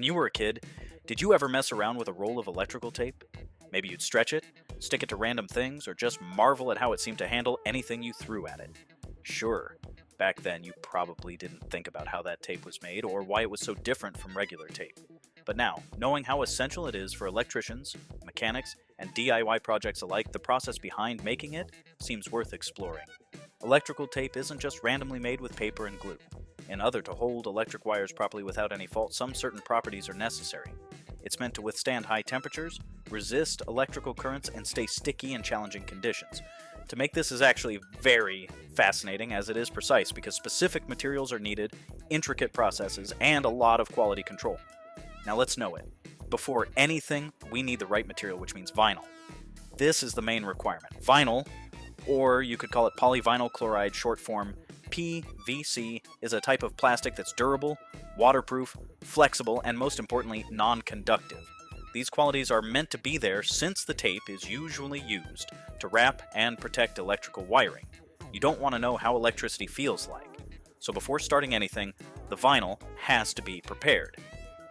When you were a kid, did you ever mess around with a roll of electrical tape? Maybe you'd stretch it, stick it to random things, or just marvel at how it seemed to handle anything you threw at it. Sure, back then you probably didn't think about how that tape was made or why it was so different from regular tape. But now, knowing how essential it is for electricians, mechanics, and DIY projects alike, the process behind making it seems worth exploring. Electrical tape isn't just randomly made with paper and glue. In order to hold electric wires properly without any fault, some certain properties are necessary. It's meant to withstand high temperatures, resist electrical currents, and stay sticky in challenging conditions. To make this is actually very fascinating, as it is precise, because specific materials are needed, intricate processes, and a lot of quality control. Now let's know it. Before anything, we need the right material, which means vinyl. This is the main requirement. Vinyl, or you could call it polyvinyl chloride, short form PVC, is a type of plastic that's durable, waterproof, flexible, and most importantly, non-conductive. These qualities are meant to be there since the tape is usually used to wrap and protect electrical wiring. You don't want to know how electricity feels like. So before starting anything, the vinyl has to be prepared.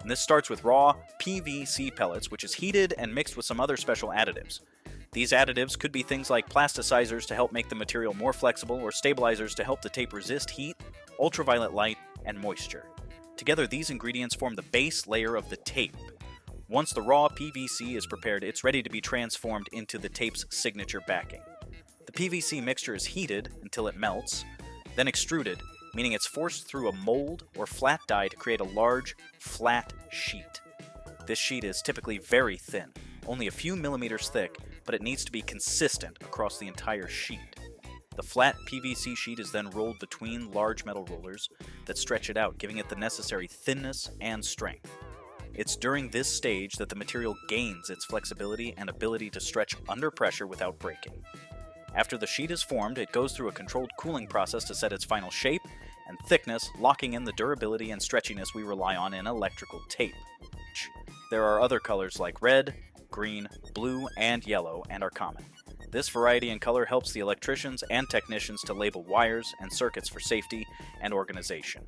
And this starts with raw PVC pellets, which is heated and mixed with some other special additives. These additives could be things like plasticizers to help make the material more flexible, or stabilizers to help the tape resist heat, ultraviolet light, and moisture. Together, these ingredients form the base layer of the tape. Once the raw PVC is prepared, it's ready to be transformed into the tape's signature backing. The PVC mixture is heated until it melts, then extruded, meaning it's forced through a mold or flat die to create a large, flat sheet. This sheet is typically very thin, only a few millimeters thick, but it needs to be consistent across the entire sheet. The flat PVC sheet is then rolled between large metal rollers that stretch it out, giving it the necessary thinness and strength. It's during this stage that the material gains its flexibility and ability to stretch under pressure without breaking. After the sheet is formed, it goes through a controlled cooling process to set its final shape and thickness, locking in the durability and stretchiness we rely on in electrical tape. There are other colors like red, green, blue, and yellow, and are common. This variety in color helps the electricians and technicians to label wires and circuits for safety and organization.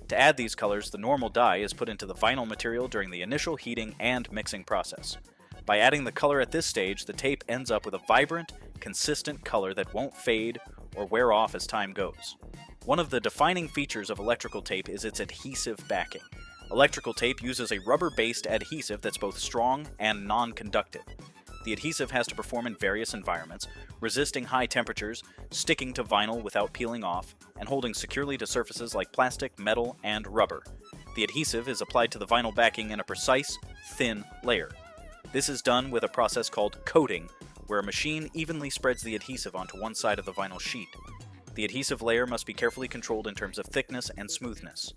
To add these colors, the normal dye is put into the vinyl material during the initial heating and mixing process. By adding the color at this stage, the tape ends up with a vibrant, consistent color that won't fade or wear off as time goes. One of the defining features of electrical tape is its adhesive backing. Electrical tape uses a rubber-based adhesive that's both strong and non-conductive. The adhesive has to perform in various environments, resisting high temperatures, sticking to vinyl without peeling off, and holding securely to surfaces like plastic, metal, and rubber. The adhesive is applied to the vinyl backing in a precise, thin layer. This is done with a process called coating, where a machine evenly spreads the adhesive onto one side of the vinyl sheet. The adhesive layer must be carefully controlled in terms of thickness and smoothness.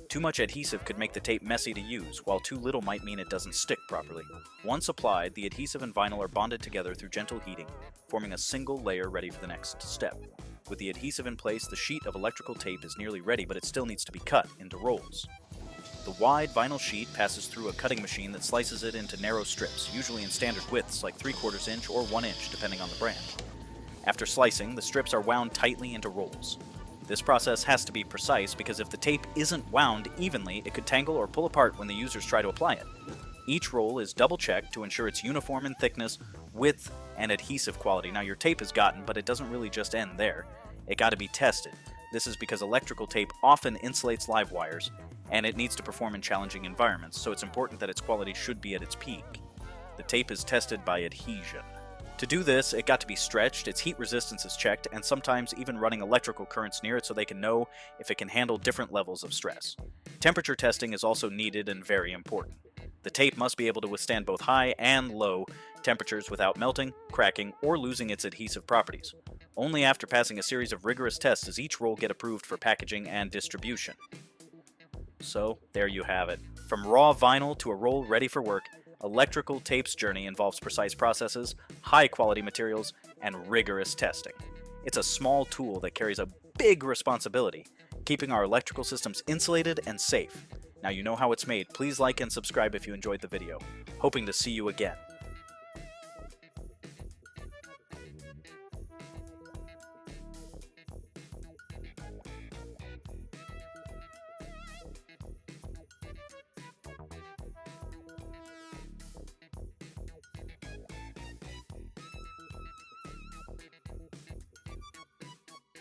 Too much adhesive could make the tape messy to use, while too little might mean it doesn't stick properly. Once applied, the adhesive and vinyl are bonded together through gentle heating, forming a single layer ready for the next step. With the adhesive in place, the sheet of electrical tape is nearly ready, but it still needs to be cut into rolls. The wide vinyl sheet passes through a cutting machine that slices it into narrow strips, usually in standard widths like 3/4 inch or 1 inch, depending on the brand. After slicing, the strips are wound tightly into rolls. This process has to be precise because if the tape isn't wound evenly, it could tangle or pull apart when the users try to apply it. Each roll is double-checked to ensure it's uniform in thickness, width, and adhesive quality. Now your tape is gotten, but it doesn't really just end there. It got to be tested. This is because electrical tape often insulates live wires, and it needs to perform in challenging environments, so it's important that its quality should be at its peak. The tape is tested by adhesion. To do this, it got to be stretched, its heat resistance is checked, and sometimes even running electrical currents near it so they can know if it can handle different levels of stress. Temperature testing is also needed and very important. The tape must be able to withstand both high and low temperatures without melting, cracking, or losing its adhesive properties. Only after passing a series of rigorous tests does each roll get approved for packaging and distribution. So, there you have it. From raw vinyl to a roll ready for work, electrical tape's journey involves precise processes, high-quality materials, and rigorous testing. It's a small tool that carries a big responsibility, keeping our electrical systems insulated and safe. Now you know how it's made. Please like and subscribe if you enjoyed the video. Hoping to see you again.